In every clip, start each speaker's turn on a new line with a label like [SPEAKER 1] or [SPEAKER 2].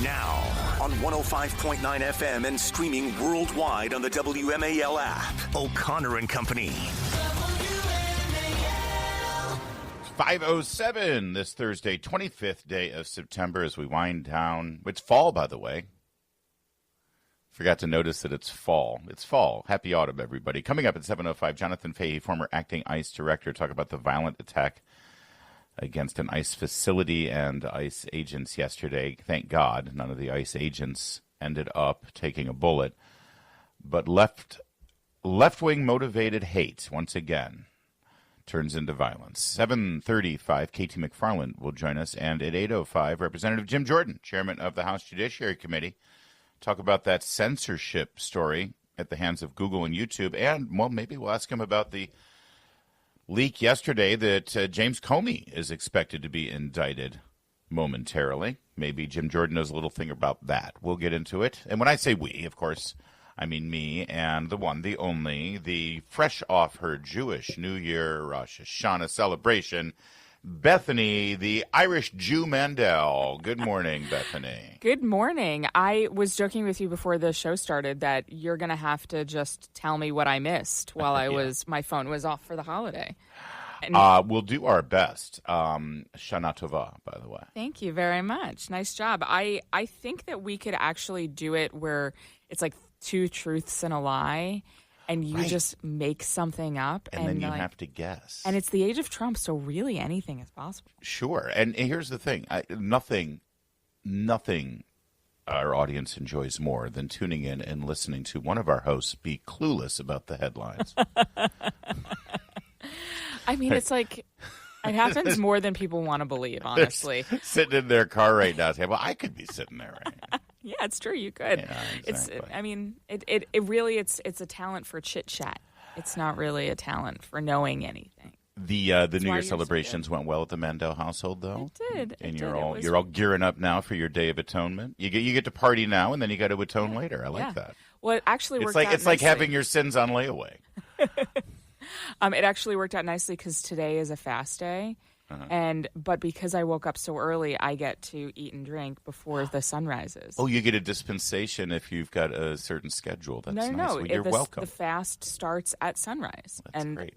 [SPEAKER 1] Now, on 105.9 FM and streaming worldwide on the WMAL app. O'Connor and Company.
[SPEAKER 2] 5:07 this Thursday, 25th day of September as we wind down. It's fall, by the way. Forgot to notice that it's fall. It's fall. Happy autumn, everybody. Coming up at 7:05, Jonathan Fahey, former acting ICE director, talk about the violent attack against an ICE facility and ICE agents yesterday. Thank God none of the ICE agents ended up taking a bullet. But left-wing motivated hate, once again, turns into violence. 7:35, Katie McFarland will join us. And at 8:05, Representative Jim Jordan, chairman of the House Judiciary Committee, talk about that censorship story at the hands of Google and YouTube. And, well, maybe we'll ask him about the leak yesterday that James Comey is expected to be indicted momentarily. Maybe Jim Jordan knows a little thing about that. We'll get into it. And when I say we, of course, I mean me and the one, the only, the fresh off her Jewish New Year Rosh Hashanah celebration, Bethany, the Irish Jew Mandel. Good morning, Bethany.
[SPEAKER 3] Good morning. I was joking with you before the show started that you're going to have to just tell me what I missed while my phone was off for the holiday. And
[SPEAKER 2] we'll do our best. Shana Tova, by the way.
[SPEAKER 3] Thank you very much. Nice job. I think that we could actually do it where it's like two truths and a lie. And you just make something up.
[SPEAKER 2] And then you have to guess.
[SPEAKER 3] And it's the age of Trump, so really anything is possible.
[SPEAKER 2] Sure. And here's the thing. Nothing our audience enjoys more than tuning in and listening to one of our hosts be clueless about the headlines.
[SPEAKER 3] I mean, it's like it happens more than people want to believe, honestly.
[SPEAKER 2] They're sitting in their car right now saying, well, I could be sitting there right now.
[SPEAKER 3] Yeah, it's true. You could.
[SPEAKER 2] Yeah, exactly.
[SPEAKER 3] It's a talent for chit chat. It's not really a talent for knowing anything.
[SPEAKER 2] The New Year celebrations went well at the Mandel household, though.
[SPEAKER 3] It did.
[SPEAKER 2] And you're all gearing up now for your Day of Atonement. You get to party now, and then you got to atone later. I like that.
[SPEAKER 3] Well, it actually worked out nicely.
[SPEAKER 2] It's like having your sins on layaway.
[SPEAKER 3] It actually worked out nicely because today is a fast day. But because I woke up so early, I get to eat and drink before the sun rises.
[SPEAKER 2] Oh, you get a dispensation if you've got a certain schedule. That's nice.
[SPEAKER 3] No.
[SPEAKER 2] Well, you're welcome.
[SPEAKER 3] The fast starts at sunrise.
[SPEAKER 2] That's great.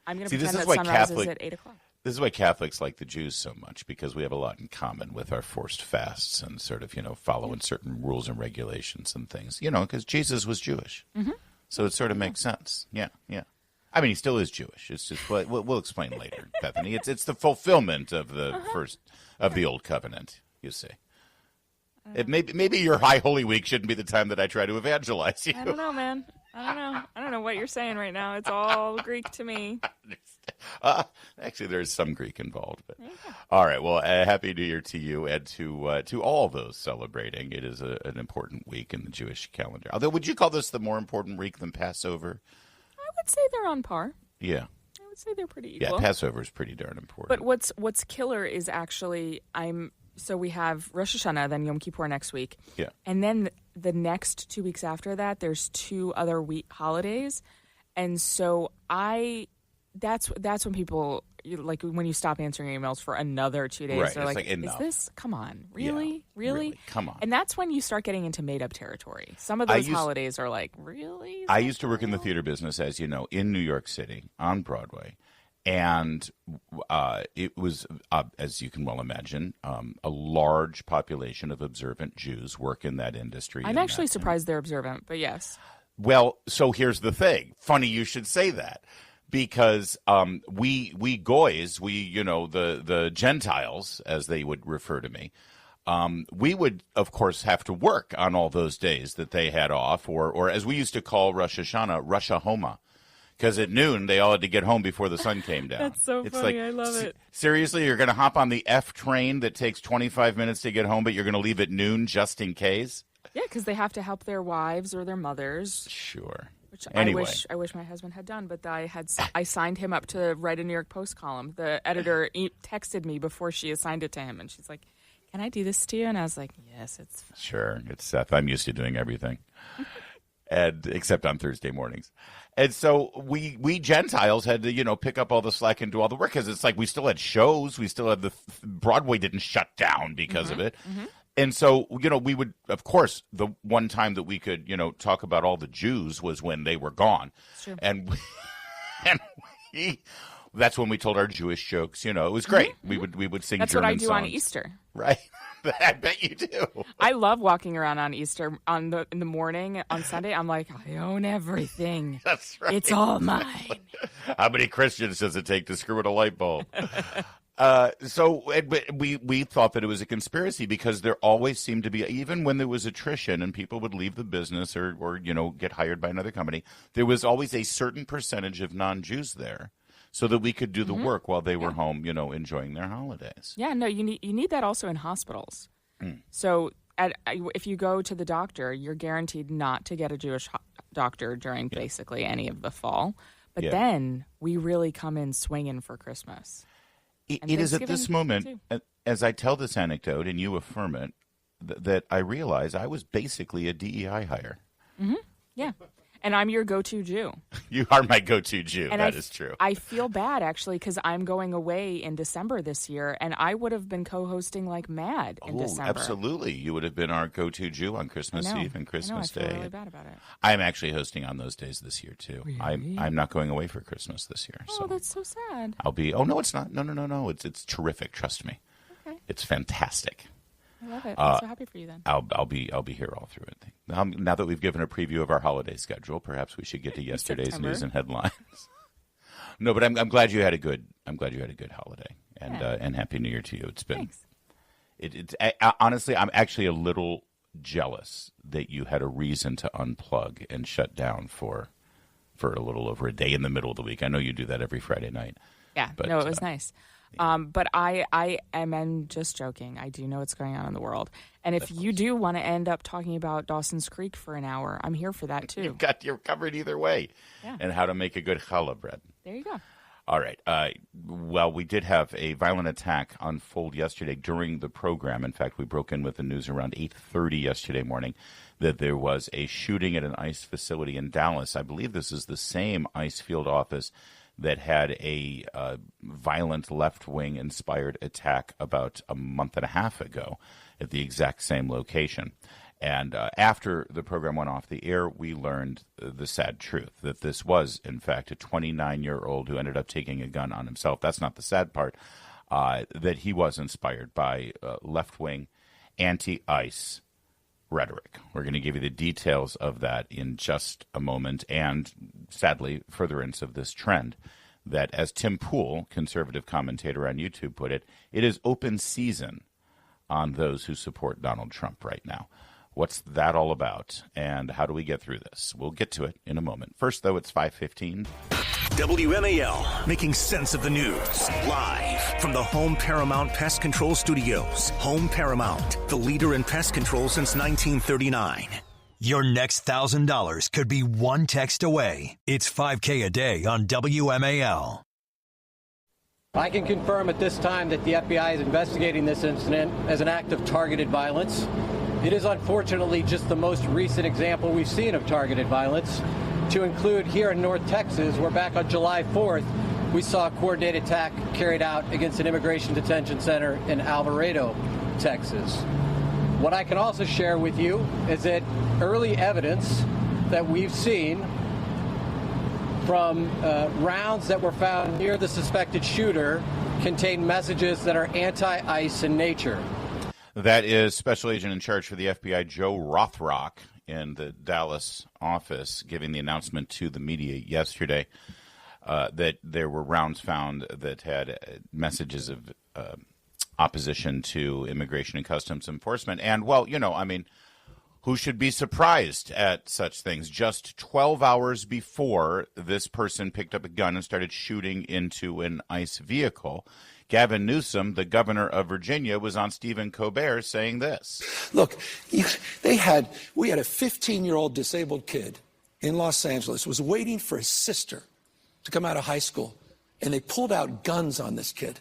[SPEAKER 3] I'm going to pretend that sunrise is at 8 o'clock.
[SPEAKER 2] This is why Catholics like the Jews so much, because we have a lot in common with our forced fasts and sort of, following certain rules and regulations and things, because Jesus was Jewish. Mm-hmm. So it sort of makes sense. Yeah. I mean, he still is Jewish. It's just we'll explain later, Bethany. It's the fulfillment of the first of the old covenant. You see, maybe your High Holy Week shouldn't be the time that I try to evangelize you.
[SPEAKER 3] I don't know, man. I don't know what you're saying right now. It's all Greek to me.
[SPEAKER 2] Actually, there's some Greek involved. But all right. Well, Happy New Year to you and to all those celebrating. It is an important week in the Jewish calendar. Although, would you call this the more important week than Passover?
[SPEAKER 3] I would say they're on par.
[SPEAKER 2] Yeah.
[SPEAKER 3] I would say they're pretty equal.
[SPEAKER 2] Yeah, Passover is pretty darn important.
[SPEAKER 3] But what's killer is actually so we have Rosh Hashanah, then Yom Kippur next week.
[SPEAKER 2] Yeah.
[SPEAKER 3] And then the next 2 weeks after that, there's 2 other holidays. And so that's when people, like when you stop answering emails for another 2 days,
[SPEAKER 2] right.
[SPEAKER 3] They're
[SPEAKER 2] like,
[SPEAKER 3] is this, come on, really?
[SPEAKER 2] Yeah,
[SPEAKER 3] really?
[SPEAKER 2] Come on.
[SPEAKER 3] And that's when you start getting into made-up territory. Some of those holidays are like, really?
[SPEAKER 2] I used to work in the theater business, as you know, in New York City on Broadway. And it was, as you can well imagine, a large population of observant Jews work in that industry.
[SPEAKER 3] I'm actually surprised they're observant, but yes.
[SPEAKER 2] Well, so here's the thing. Funny you should say that. Because we goys, the Gentiles, as they would refer to me, we would, of course, have to work on all those days that they had off, or as we used to call Rosh Hashanah, Rosh Homa. Because at noon, they all had to get home before the sun came down.
[SPEAKER 3] That's so funny. I love it.
[SPEAKER 2] Seriously, you're going to hop on the F train that takes 25 minutes to get home, but you're going to leave at noon just in case?
[SPEAKER 3] Yeah, because they have to help their wives or their mothers.
[SPEAKER 2] Sure.
[SPEAKER 3] Which
[SPEAKER 2] anyway.
[SPEAKER 3] I wish my husband had done, but I signed him up to write a New York Post column. The editor texted me before she assigned it to him, and she's like, "Can I do this to you?" And I was like, "Yes, it's fine."
[SPEAKER 2] Sure, it's Seth. I'm used to doing everything, and except on Thursday mornings. And so we Gentiles had to, pick up all the slack and do all the work because it's like we still had shows. We still had Broadway didn't shut down because of it. Mm-hmm. And so, we would, of course, the one time that we could, talk about all the Jews was when they were gone.
[SPEAKER 3] Sure.
[SPEAKER 2] And that's when we told our Jewish jokes. It was great.
[SPEAKER 3] Mm-hmm.
[SPEAKER 2] We would sing
[SPEAKER 3] That's
[SPEAKER 2] German
[SPEAKER 3] what I do
[SPEAKER 2] songs.
[SPEAKER 3] on Easter.
[SPEAKER 2] Right. I bet you do.
[SPEAKER 3] I love walking around on Easter in the morning on Sunday. I'm like, I own everything.
[SPEAKER 2] That's right.
[SPEAKER 3] It's all mine.
[SPEAKER 2] How many Christians does it take to screw in a light bulb? So we thought that it was a conspiracy because there always seemed to be, even when there was attrition and people would leave the business or get hired by another company, there was always a certain percentage of non-Jews there so that we could do the work while they were home, enjoying their holidays.
[SPEAKER 3] Yeah, no, you need that also in hospitals. So if you go to the doctor, you're guaranteed not to get a Jewish doctor during basically any of the fall. But then we really come in swinging for Christmas.
[SPEAKER 2] It is at this moment, as I tell this anecdote and you affirm it, that I realize I was basically a DEI hire.
[SPEAKER 3] Mm-hmm. Yeah. And I'm your go-to Jew.
[SPEAKER 2] You are my go-to Jew.
[SPEAKER 3] And
[SPEAKER 2] that is true.
[SPEAKER 3] I feel bad, actually, because I'm going away in December this year, and I would have been co-hosting like mad in December.
[SPEAKER 2] Absolutely. You would have been our go-to Jew on Christmas Eve and Christmas Day.
[SPEAKER 3] I feel really bad about it.
[SPEAKER 2] I'm actually hosting on those days this year, too.
[SPEAKER 3] Really?
[SPEAKER 2] I'm not going away for Christmas this year.
[SPEAKER 3] Oh, that's so sad.
[SPEAKER 2] I'll be... Oh, no, it's not. No. It's terrific. Trust me.
[SPEAKER 3] Okay.
[SPEAKER 2] It's fantastic.
[SPEAKER 3] I love it. I'm so happy for you then.
[SPEAKER 2] I'll be here all through it. Now that we've given a preview of our holiday schedule, perhaps we should get to yesterday's news and headlines. No, but I'm glad you had a good holiday and Happy New Year to you. It's been
[SPEAKER 3] Thanks.
[SPEAKER 2] Honestly, I'm actually a little jealous that you had a reason to unplug and shut down for a little over a day in the middle of the week. I know you do that every Friday night.
[SPEAKER 3] Yeah, but, no, it was nice. But I am just joking. I do know what's going on in the world. And if you do want to end up talking about Dawson's Creek for an hour, I'm here for that too.
[SPEAKER 2] You're covered either way.
[SPEAKER 3] Yeah.
[SPEAKER 2] And how to make a good challah bread.
[SPEAKER 3] There you go.
[SPEAKER 2] All right. Well, we did have a violent attack unfold yesterday during the program. In fact, we broke in with the news around 8:30 yesterday morning that there was a shooting at an ICE facility in Dallas. I believe this is the same ICE field office that had a violent left-wing inspired attack about a month and a half ago at the exact same location. And after the program went off the air, we learned the sad truth, that this was, in fact, a 29-year-old who ended up taking a gun on himself. That's not the sad part, that he was inspired by left-wing anti-ICE rhetoric. We're going to give you the details of that in just a moment, and sadly, furtherance of this trend that, as Tim Pool, conservative commentator on YouTube, put it, it is open season on those who support Donald Trump right now. What's that all about, and how do we get through this? We'll get to it in a moment. First, though, it's 5:15.
[SPEAKER 1] WMAL, making sense of the news. Live from the Home Paramount Pest Control Studios. Home Paramount, the leader in pest control since 1939.
[SPEAKER 4] Your next $1,000 could be one text away. It's $5K a day on WMAL.
[SPEAKER 5] I can confirm at this time that the FBI is investigating this incident as an act of targeted violence. It is unfortunately just the most recent example we've seen of targeted violence. To include here in North Texas, where back on July 4th, we saw a coordinated attack carried out against an immigration detention center in Alvarado, Texas. What I can also share with you is that early evidence that we've seen from rounds that were found near the suspected shooter contain messages that are anti-ICE in nature.
[SPEAKER 2] That is Special Agent in charge for the FBI, Joe Rothrock, in the Dallas office, giving the announcement to the media yesterday that there were rounds found that had messages of opposition to immigration and customs enforcement. And, well, who should be surprised at such things? Just 12 hours before this person picked up a gun and started shooting into an ICE vehicle, Gavin Newsom, the governor of Virginia, was on Stephen Colbert saying this.
[SPEAKER 6] Look, we had a 15-year-old disabled kid in Los Angeles was waiting for his sister to come out of high school, and they pulled out guns on this kid.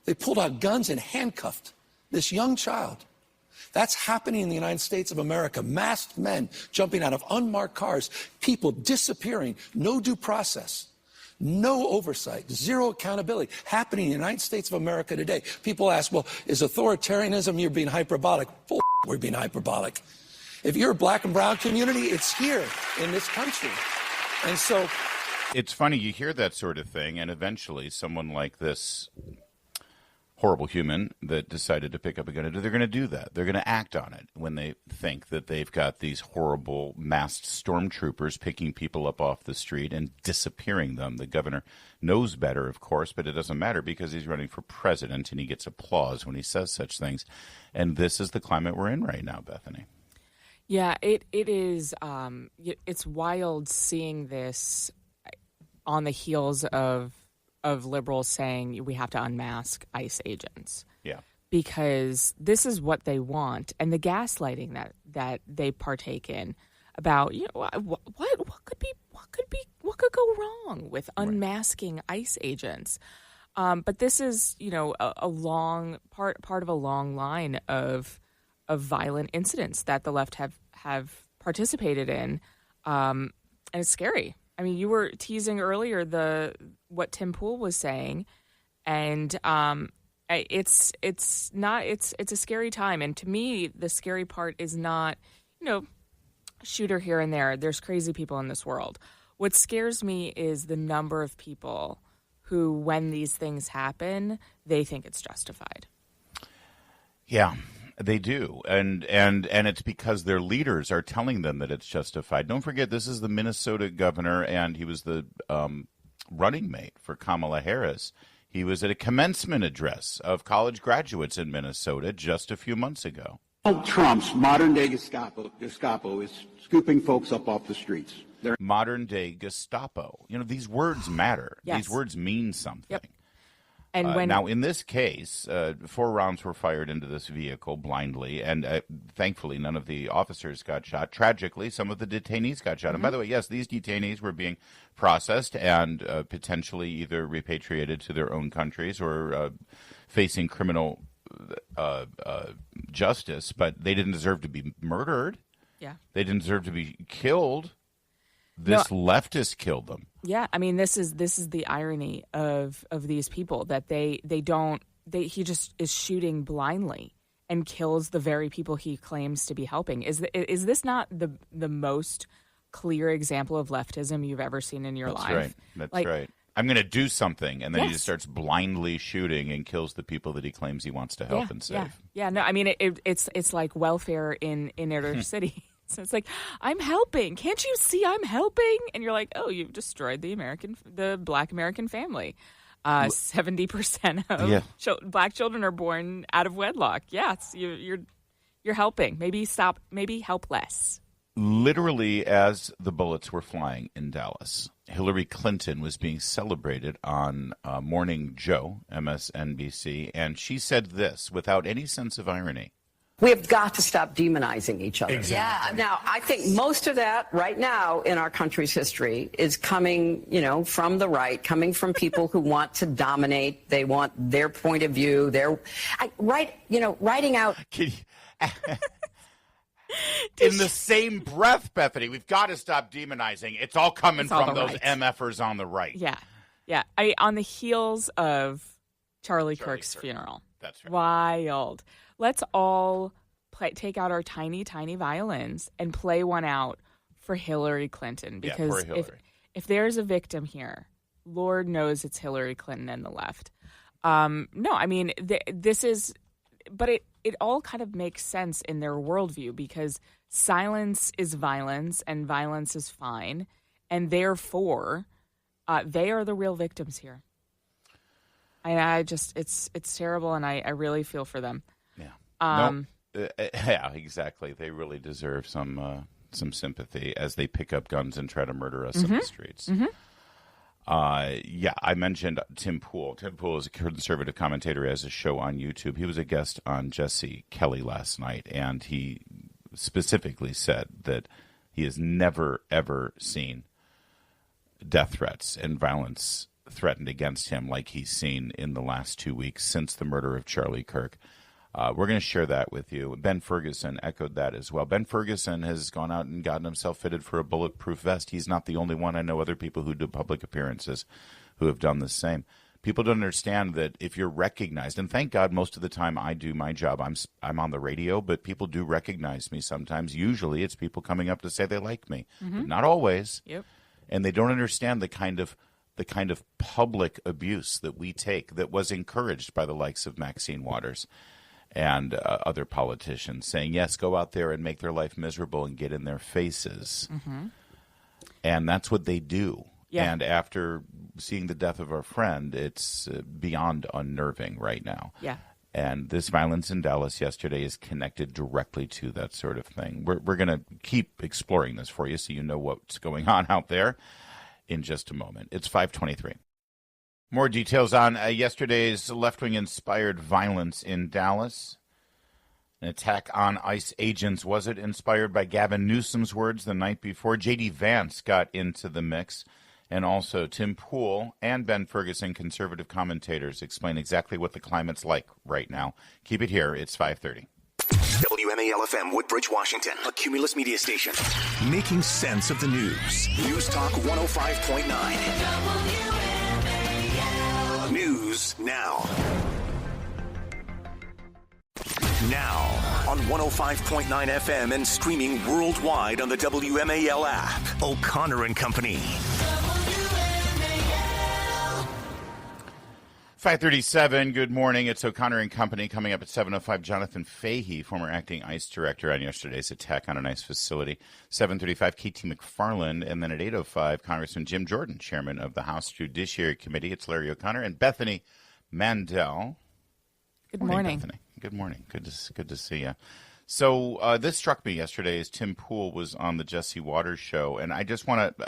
[SPEAKER 6] They pulled out guns and handcuffed this young child. That's happening in the United States of America. Masked men jumping out of unmarked cars, people disappearing, no due process. No oversight, zero accountability happening in the United States of America today. People ask, well, is authoritarianism, you're being hyperbolic? Bull, we're being hyperbolic. If you're a black and brown community, it's here in this country. And so
[SPEAKER 2] it's funny, you hear that sort of thing, and eventually someone like this horrible human that decided to pick up a gun, they're going to do that. They're going to act on it when they think that they've got these horrible masked stormtroopers picking people up off the street and disappearing them. The governor knows better, of course, but it doesn't matter because he's running for president and he gets applause when he says such things. And this is the climate we're in right now, Bethany.
[SPEAKER 3] Yeah, it is. It's wild seeing this on the heels of liberals saying we have to unmask ICE agents.
[SPEAKER 2] Yeah.
[SPEAKER 3] Because this is what they want, and the gaslighting that they partake in about, you know, what could go wrong with unmasking ICE agents. But this is, you know, a long part of a long line of violent incidents that the left have participated in, and it's scary. I mean, you were teasing earlier what Tim Pool was saying, and it's a scary time. And to me, the scary part is not, you know, shooter here and there. There's crazy people in this world. What scares me is the number of people who, when these things happen, they think it's justified.
[SPEAKER 2] Yeah. They do, and it's because their leaders are telling them that it's justified. Don't forget, this is the Minnesota governor, and he was the running mate for Kamala Harris. He was at a commencement address of college graduates in Minnesota just a few months ago.
[SPEAKER 7] Donald Trump's modern-day Gestapo is scooping folks up off the streets. They're
[SPEAKER 2] modern-day Gestapo. You know, these words matter.
[SPEAKER 3] Yes.
[SPEAKER 2] These words mean something.
[SPEAKER 3] Yep. And
[SPEAKER 2] now, in this case, 4 rounds were fired into this vehicle blindly, and thankfully none of the officers got shot. Tragically, some of the detainees got shot. Mm-hmm. And by the way, yes, these detainees were being processed and potentially either repatriated to their own countries or facing criminal justice, but they didn't deserve to be murdered.
[SPEAKER 3] Yeah.
[SPEAKER 2] They didn't deserve to be killed. This leftist killed them.
[SPEAKER 3] Yeah, I mean, this is the irony of these people, that he just is shooting blindly and kills the very people he claims to be helping. Is this not the most clear example of leftism you've ever seen in your life?
[SPEAKER 2] Right. That's right. I'm going to do something, and then he
[SPEAKER 3] Yes.
[SPEAKER 2] just starts blindly shooting and kills the people that he claims he wants to help and save.
[SPEAKER 3] Yeah. No, I mean, it's like welfare in inner city. So it's like, I'm helping. Can't you see I'm helping? And you're like, oh, you've destroyed the Black American family. 70% of Black children are born out of wedlock. Yes, you're helping. Maybe help less.
[SPEAKER 2] Literally, as the bullets were flying in Dallas, Hillary Clinton was being celebrated on Morning Joe, MSNBC, and she said this without any sense of irony.
[SPEAKER 8] We have got to stop demonizing each other.
[SPEAKER 9] Exactly.
[SPEAKER 8] Yeah. Now, I think most of that right now in our country's history is coming, you know, from the right, coming from people who want to dominate. They want their point of view. Writing out.
[SPEAKER 2] In the same breath, Bethany, we've got to stop demonizing. It's all coming from those right. MFers on the right.
[SPEAKER 3] Yeah. On the heels of Charlie Kirk's funeral.
[SPEAKER 2] That's right.
[SPEAKER 3] Wild. Let's all take out our tiny, tiny violins and play one out for Hillary Clinton. Because
[SPEAKER 2] poor Hillary.
[SPEAKER 3] If there's a victim here, Lord knows it's Hillary Clinton and the left. No, I mean, this is – but it all kind of makes sense in their worldview, because silence is violence and violence is fine. And therefore, they are the real victims here. And I just – it's terrible, and I really feel for them.
[SPEAKER 2] Yeah, exactly. They really deserve some sympathy as they pick up guns and try to murder us in the streets.
[SPEAKER 3] Mm-hmm.
[SPEAKER 2] I mentioned Tim Pool. Tim Pool is a conservative commentator. He has a show on YouTube. He was a guest on Jesse Kelly last night, and he specifically said that he has never, ever seen death threats and violence threatened against him like he's seen in the last 2 weeks since the murder of Charlie Kirk. We're going to share that with you. Ben Ferguson echoed that as well. Ben Ferguson has gone out and gotten himself fitted for a bulletproof vest. He's not the only one. I know other people who do public appearances who have done the same. People don't understand that if you're recognized, and thank God most of the time I do my job. I'm on the radio, but people do recognize me sometimes. Usually it's people coming up to say they like me, but not always.
[SPEAKER 3] Yep.
[SPEAKER 2] And they don't understand the kind of public abuse that we take that was encouraged by the likes of Maxine Waters and other politicians saying, yes, go out there and make their life miserable and get in their faces. And that's what they do. Yeah. And after seeing the death of our friend, it's beyond unnerving right now.
[SPEAKER 3] Yeah.
[SPEAKER 2] And this violence in Dallas yesterday is connected directly to that sort of thing. We're going to keep exploring this for you so you know what's going on out there in just a moment. It's 5:23. More details on yesterday's left-wing inspired violence in Dallas. An attack on ICE agents. Was it inspired by Gavin Newsom's words the night before? J.D. Vance got into the mix. And also Tim Pool and Ben Ferguson, conservative commentators, explain exactly what the climate's like right now. Keep it here. It's 5:30.
[SPEAKER 1] WMAL-FM, Woodbridge, Washington, a Cumulus media station. Making sense of the news. News Talk 105.9. News now. Now on 105.9 FM and streaming worldwide on the WMAL app. O'Connor and Company.
[SPEAKER 2] 5:37. Good morning. It's O'Connor and Company. Coming up at 7:05. Jonathan Fahey, former acting ICE director, on yesterday's attack on an ICE facility. 7:35. KT McFarland, and then at 8:05, Congressman Jim Jordan, chairman of the House Judiciary Committee. It's Larry O'Connor and Bethany Mandel.
[SPEAKER 3] Good morning.
[SPEAKER 2] Bethany. Good morning. Good to see you. So this struck me yesterday as Tim Pool was on the Jesse Waters show, and I just want to,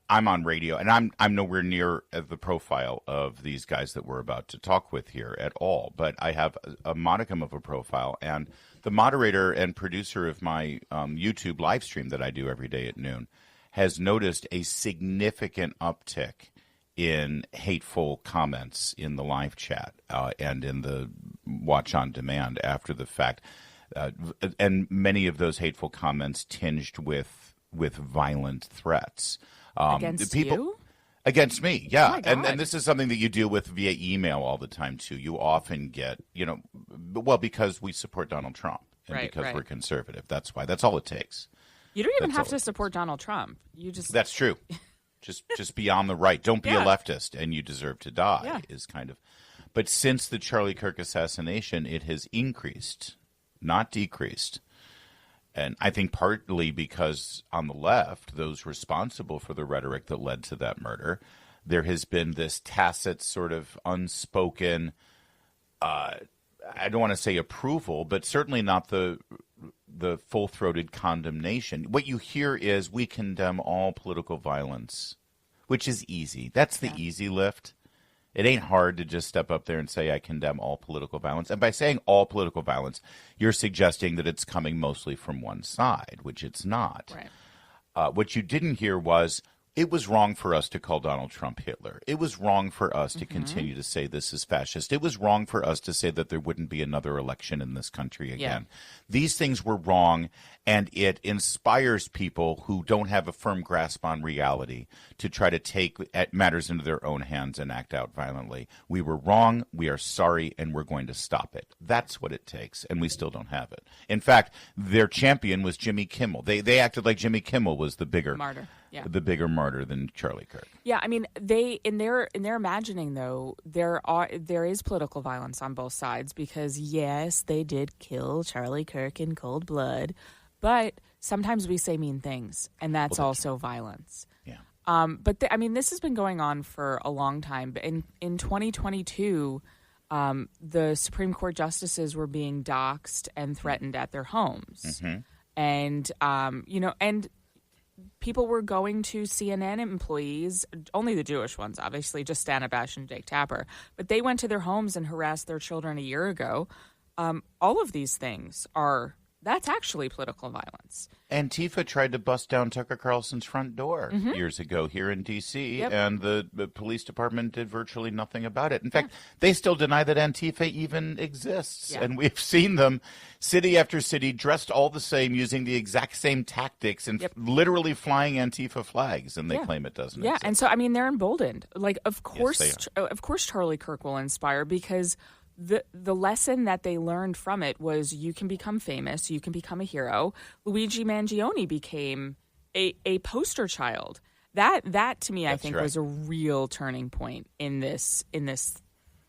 [SPEAKER 2] I'm on radio, and I'm nowhere near the profile of these guys that we're about to talk with here at all, but I have a modicum of a profile, and the moderator and producer of my YouTube live stream that I do every day at noon has noticed a significant uptick in hateful comments in the live chat and in the watch on demand after the fact, and many of those hateful comments tinged with violent threats.
[SPEAKER 3] Against you?
[SPEAKER 2] Against me, yeah.
[SPEAKER 3] Oh
[SPEAKER 2] and this is something that you deal with via email all the time, too. You often get, because we support Donald Trump and because we're conservative. That's why. That's all it takes.
[SPEAKER 3] You don't even have to support Donald Trump. You just...
[SPEAKER 2] That's true. Just be on the right. Don't be a leftist, and you deserve to die is kind of... But since the Charlie Kirk assassination, it has increased, not decreased. And I think partly because on the left, those responsible for the rhetoric that led to that murder, there has been this tacit sort of unspoken, I don't want to say approval, but certainly not the full-throated condemnation. What you hear is we condemn all political violence, which is easy. That's the easy lift. It ain't hard to just step up there and say, I condemn all political violence. And by saying all political violence, you're suggesting that it's coming mostly from one side, which it's not.
[SPEAKER 3] Right.
[SPEAKER 2] What you didn't hear was, it was wrong for us to call Donald Trump Hitler. It was wrong for us to continue to say this is fascist. It was wrong for us to say that there wouldn't be another election in this country again. Yeah. These things were wrong, and it inspires people who don't have a firm grasp on reality to try to take matters into their own hands and act out violently. We were wrong, we are sorry, and we're going to stop it. That's what it takes, and we still don't have it. In fact, their champion was Jimmy Kimmel. They acted like Jimmy Kimmel was the bigger martyr. Yeah. The bigger martyr than Charlie Kirk.
[SPEAKER 3] Yeah, I mean, they in their imagining though, there is political violence on both sides because yes, they did kill Charlie Kirk in cold blood, but sometimes we say mean things, and that's also violence.
[SPEAKER 2] Yeah.
[SPEAKER 3] But this has been going on for a long time. But in 2022, the Supreme Court justices were being doxxed and threatened at their homes, and and people were going to CNN employees, only the Jewish ones, obviously, just Stana Bash and Jake Tapper. But they went to their homes and harassed their children a year ago. All of these things That's actually political violence.
[SPEAKER 2] Antifa tried to bust down Tucker Carlson's front door years ago here in D.C., and the police department did virtually nothing about it. In fact, they still deny that Antifa even exists.
[SPEAKER 3] Yeah.
[SPEAKER 2] And we've seen them city after city dressed all the same, using the exact same tactics and literally flying Antifa flags, and they claim it doesn't exist.
[SPEAKER 3] And so, I mean, they're emboldened. Like, of course,
[SPEAKER 2] Yes, they are.
[SPEAKER 3] of course Charlie Kirk will inspire, because the lesson that they learned from it was you can become famous, you can become a hero. Luigi Mangione became a poster child. That to me, I think, was a real turning point in this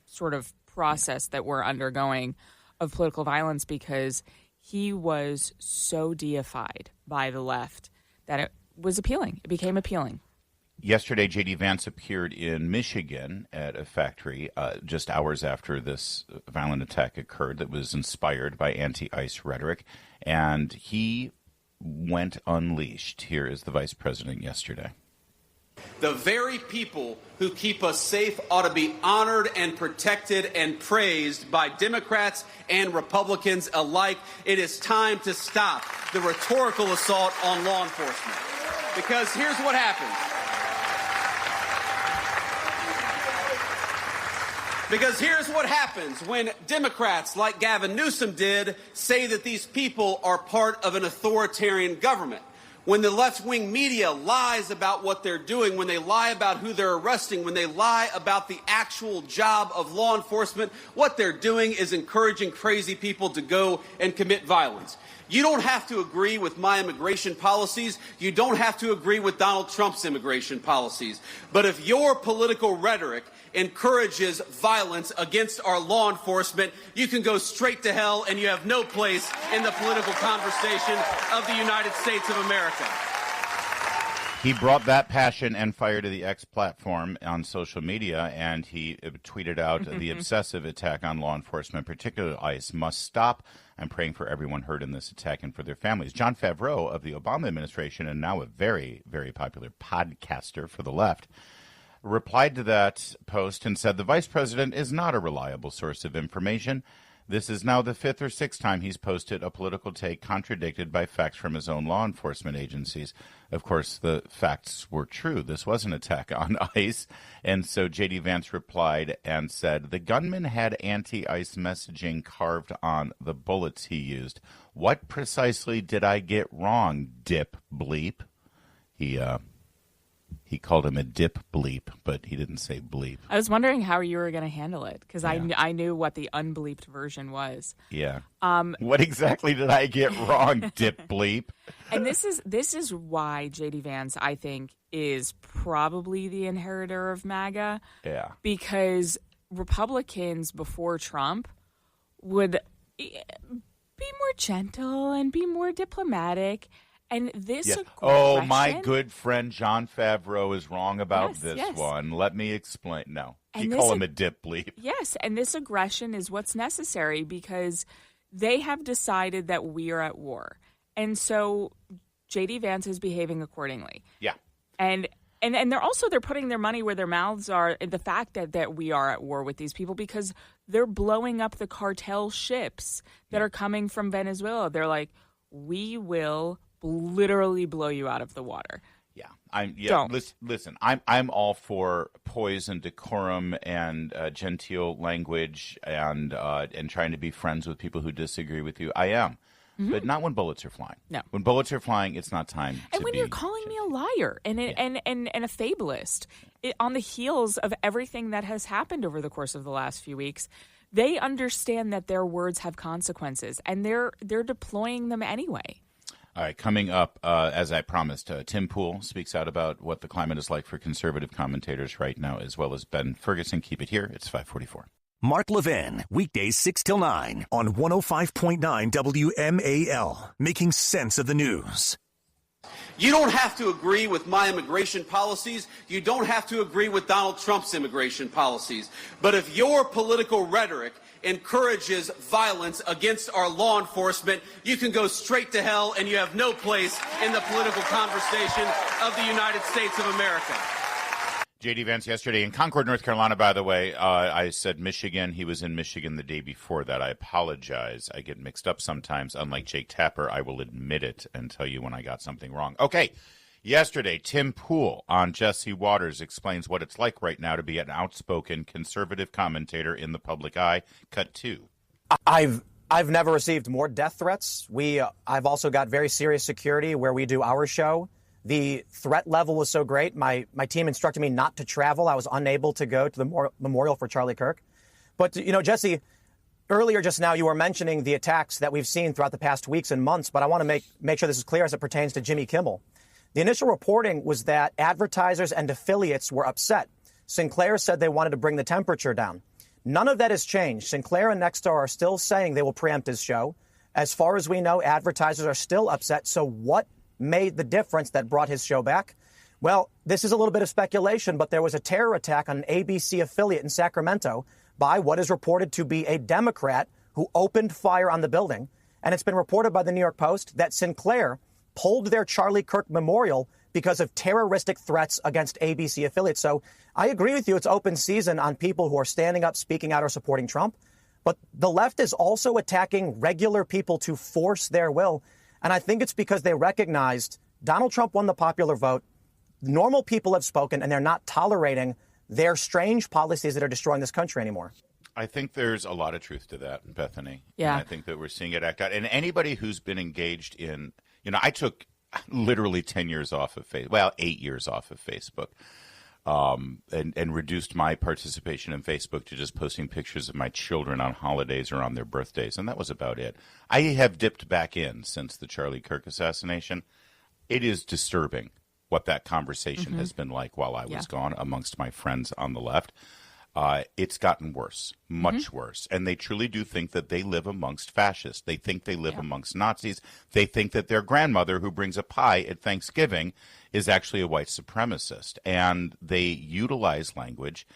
[SPEAKER 3] sort of process that we're undergoing of political violence, because he was so deified by the left that it was appealing. It became appealing.
[SPEAKER 2] Yesterday, J.D. Vance appeared in Michigan at a factory just hours after this violent attack occurred that was inspired by anti-ICE rhetoric, and he went unleashed. Here is the vice president yesterday.
[SPEAKER 9] The very people who keep us safe ought to be honored and protected and praised by Democrats and Republicans alike. It is time to stop the rhetorical assault on law enforcement. Because here's what happens. Because here's what happens when Democrats, like Gavin Newsom did, say that these people are part of an authoritarian government. When the left-wing media lies about what they're doing, when they lie about who they're arresting, when they lie about the actual job of law enforcement, what they're doing is encouraging crazy people to go and commit violence. You don't have to agree with my immigration policies. You don't have to agree with Donald Trump's immigration policies. But if your political rhetoric encourages violence against our law enforcement, you can go straight to hell, and you have no place in the political conversation of the United States of America.
[SPEAKER 2] He brought that passion and fire to the X platform on social media, and he tweeted out the obsessive attack on law enforcement, particularly ICE, must stop. I'm praying for everyone hurt in this attack and for their families. John Favreau of the Obama administration, and now a very, very popular podcaster for the left, replied to that post and said the vice president is not a reliable source of information. This is now the fifth or sixth time he's posted a political take contradicted by facts from his own law enforcement agencies. Of course, the facts were true. This was an attack on ICE. And so J.D. Vance replied and said, the gunman had anti-ICE messaging carved on the bullets he used. What precisely did I get wrong, dip bleep? He called him a dip bleep, but he didn't say bleep.
[SPEAKER 3] I was wondering how you were going to handle it, because I knew what the unbleeped version was.
[SPEAKER 2] Yeah. What exactly did I get wrong, dip bleep?
[SPEAKER 3] And this is why J.D. Vance, I think, is probably the inheritor of MAGA. Yeah. Because Republicans before Trump would be more gentle and be more diplomatic. And this aggression...
[SPEAKER 2] Oh, my good friend John Favreau is wrong about this one. Let me explain. No, you call him a dip bleep.
[SPEAKER 3] Yes, and this aggression is what's necessary, because they have decided that we are at war. And so J.D. Vance is behaving accordingly. Yeah. And they're putting their money where their mouths are, the fact that we are at war with these people, because they're blowing up the cartel ships that are coming from Venezuela. They're like, we will literally blow you out of the water.
[SPEAKER 2] Listen, I'm all for poise and decorum and genteel language and trying to be friends with people who disagree with you. I am. But not when bullets are flying. No. When bullets are flying, it's not time
[SPEAKER 3] and when you're calling me a liar and a fabulist on the heels of everything that has happened over the course of the last few weeks, they understand that their words have consequences, and they're deploying them anyway.
[SPEAKER 2] All right, coming up, as I promised, Tim Pool speaks out about what the climate is like for conservative commentators right now, as well as Ben Ferguson. Keep it here. It's 5:44.
[SPEAKER 1] Mark Levin, weekdays 6 till 9 on 105.9 WMAL, making sense of the news.
[SPEAKER 9] You don't have to agree with my immigration policies. You don't have to agree with Donald Trump's immigration policies. But if your political rhetoric encourages violence against our law enforcement, you can go straight to hell, and you have no place in the political conversation of the United States of America.
[SPEAKER 2] J.D. Vance yesterday in Concord, North Carolina, by the way. I said Michigan. He was in Michigan the day before that. I apologize. I get mixed up sometimes. Unlike Jake Tapper, I will admit it and tell you when I got something wrong. Okay. Yesterday, Tim Pool on Jesse Waters explains what it's like right now to be an outspoken conservative commentator in the public eye. Cut 2.
[SPEAKER 10] I've never received more death threats. I've also got very serious security where we do our show. The threat level was so great. My team instructed me not to travel. I was unable to go to the memorial for Charlie Kirk. But, Jesse, earlier just now you were mentioning the attacks that we've seen throughout the past weeks and months, but I want to make sure this is clear as it pertains to Jimmy Kimmel. The initial reporting was that advertisers and affiliates were upset. Sinclair said they wanted to bring the temperature down. None of that has changed. Sinclair and Nexstar are still saying they will preempt his show. As far as we know, advertisers are still upset. So what made the difference that brought his show back? Well, this is a little bit of speculation, but there was a terror attack on an ABC affiliate in Sacramento by what is reported to be a Democrat who opened fire on the building. And it's been reported by the New York Post that Sinclair pulled their Charlie Kirk memorial because of terroristic threats against ABC affiliates. So I agree with you. It's open season on people who are standing up, speaking out, or supporting Trump. But the left is also attacking regular people to force their will. And I think it's because they recognized Donald Trump won the popular vote. Normal people have spoken, and they're not tolerating their strange policies that are destroying this country anymore.
[SPEAKER 2] I think there's a lot of truth to that, Bethany.
[SPEAKER 3] Yeah.
[SPEAKER 2] And I think that we're seeing it act out. And anybody who's been engaged in, I took literally 10 years off of Facebook. Well, 8 years off of Facebook. And reduced my participation in Facebook to just posting pictures of my children on holidays or on their birthdays. And that was about it. I have dipped back in since the Charlie Kirk assassination. It is disturbing what that conversation has been like while I was gone amongst my friends on the left. It's gotten worse, much worse. And they truly do think that they live amongst fascists. They think they live amongst Nazis. They think that their grandmother who brings a pie at Thanksgiving is actually a white supremacist. And they utilize language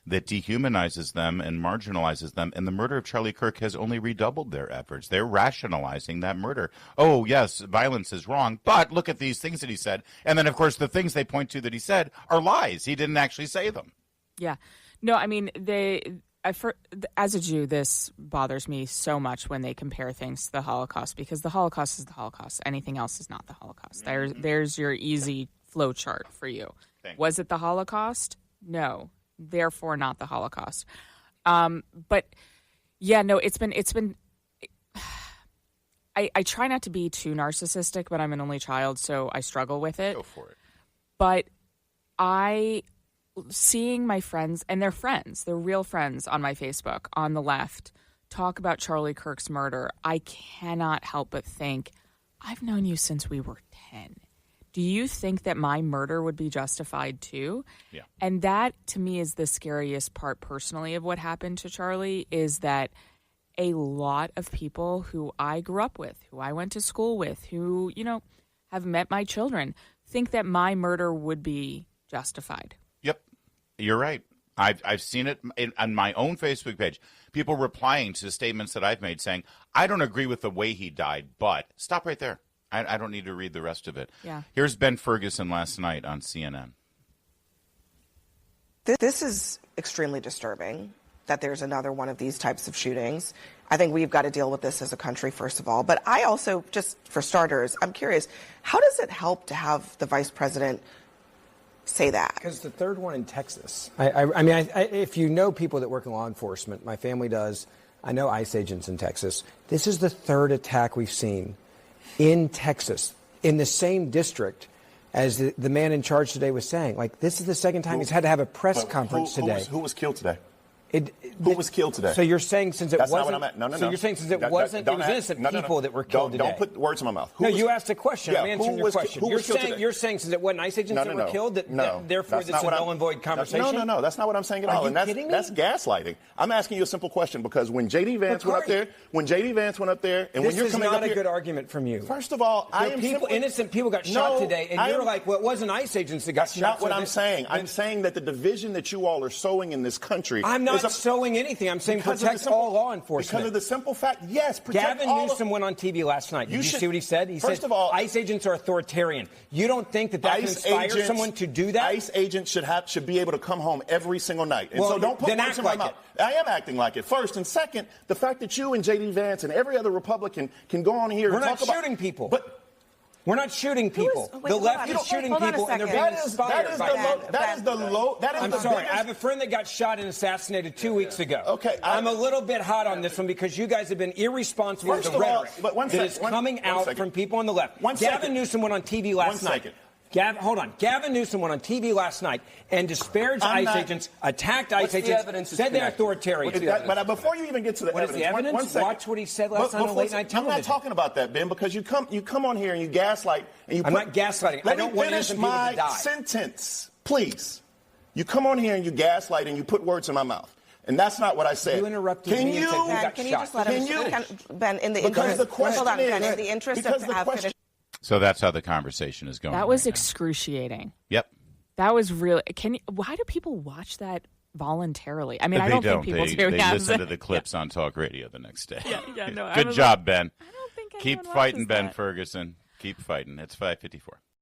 [SPEAKER 2] that dehumanizes them and marginalizes them. And the murder of Charlie Kirk has only redoubled their efforts. They're rationalizing that murder. Oh, yes, violence is wrong, but look at these things that he said. And then, of course, the things they point to that he said are lies. He didn't actually say them.
[SPEAKER 3] Yeah. No, I mean, as a Jew, this bothers me so much when they compare things to the Holocaust, because the Holocaust is the Holocaust. Anything else is not the Holocaust. There's your easy flow chart for you. Was it the Holocaust? No. Therefore, not the Holocaust. But yeah, no, it's been. I try not to be too narcissistic, but I'm an only child, so I struggle with it.
[SPEAKER 2] Go for it.
[SPEAKER 3] But seeing my friends, and they're friends, they're real friends on my Facebook, on the left, talk about Charlie Kirk's murder, I cannot help but think, I've known you since we were 10. Do you think that my murder would be justified too?
[SPEAKER 2] Yeah.
[SPEAKER 3] And that, to me, is the scariest part personally of what happened to Charlie, is that a lot of people who I grew up with, who I went to school with, who, have met my children, think that my murder would be justified.
[SPEAKER 2] Yep, you're right. I've seen it on my own Facebook page. People replying to statements that I've made saying, I don't agree with the way he died, but stop right there. I don't need to read the rest of it.
[SPEAKER 3] Yeah.
[SPEAKER 2] Here's Ben Ferguson last night on CNN.
[SPEAKER 11] This is extremely disturbing that there's another one of these types of shootings. I think we've got to deal with this as a country, first of all. But I also, just for starters, I'm curious, how does it help to have the vice president say that?
[SPEAKER 12] Because the third one in Texas. I mean, if you know people that work in law enforcement, my family does. I know ICE agents in Texas. This is the third attack we've seen in Texas, in the same district as the man in charge today was saying. Like, this is the second time he's had to have a press conference today.
[SPEAKER 13] Who was killed today? Who was killed today?
[SPEAKER 12] So you're saying since it wasn't...
[SPEAKER 13] That's not what I'm at. No.
[SPEAKER 12] So you're saying since it wasn't... It was innocent people that were killed today.
[SPEAKER 13] Don't put words in my mouth.
[SPEAKER 12] You asked a question. I'm answering your question. You're saying since it wasn't ICE agents that were killed, therefore this is a null and void conversation?
[SPEAKER 13] No. That's not what I'm saying at all.
[SPEAKER 12] Are you kidding me?
[SPEAKER 13] That's gaslighting. I'm asking you a simple question because when J.D. Vance went up there, and when you're coming up here...
[SPEAKER 12] This is not a good argument from you.
[SPEAKER 13] First of all,
[SPEAKER 12] innocent people got shot today, and you're like, well, it wasn't ICE agents that got shot.
[SPEAKER 13] That's not what I'm saying. I'm saying that the division that you all are sowing in this country is
[SPEAKER 12] not selling anything. I'm saying protect all law enforcement.
[SPEAKER 13] Because of the simple fact, yes, protect
[SPEAKER 12] Gavin Newsom went on TV last night. Did you see what he said? He said, ICE agents are authoritarian. You don't think that can inspire someone to do that?
[SPEAKER 13] ICE agents should be able to come home every single night. And so don't put words in my mouth. I am acting like it, first. And second, the fact that you and J.D. Vance and every other Republican can go on here and talk about...
[SPEAKER 12] We're not shooting people. We're not shooting people. The left is shooting people, and they're being inspired by that.
[SPEAKER 13] That is the low.
[SPEAKER 12] I'm sorry. I have a friend that got shot and assassinated 2 weeks ago. Okay. I'm a little bit hot on this one because you guys have been irresponsible with the rhetoric that is coming out from people on the left. Gavin Newsom went on TV last night. Hold on. Gavin Newsom went on TV last night and disparaged ICE agents, attacked ICE agents, said they're authoritarian.
[SPEAKER 13] But before you even get to the
[SPEAKER 12] evidence,
[SPEAKER 13] the evidence?
[SPEAKER 12] Watch what he said last night on late night television.
[SPEAKER 13] I'm not talking about that, Ben, because you come on here and you gaslight.
[SPEAKER 12] I'm not gaslighting. I don't want innocent people to die.
[SPEAKER 13] Let me finish my sentence, please. You come on here and you gaslight and you put words in my mouth. And that's not what I said.
[SPEAKER 12] You interrupted me and said you got
[SPEAKER 11] Can you just let him Ben, in the
[SPEAKER 13] interest of
[SPEAKER 11] finished.
[SPEAKER 2] So that's how the conversation is going.
[SPEAKER 3] That was excruciating.
[SPEAKER 2] Yep.
[SPEAKER 3] That was really. Why do people watch that voluntarily? I mean, I don't think people do.
[SPEAKER 2] They listen to the clips on talk radio the next day.
[SPEAKER 3] No.
[SPEAKER 2] Good job, Ben.
[SPEAKER 3] I don't think
[SPEAKER 2] Keep fighting, Ben Ferguson. Keep fighting. It's 5:54.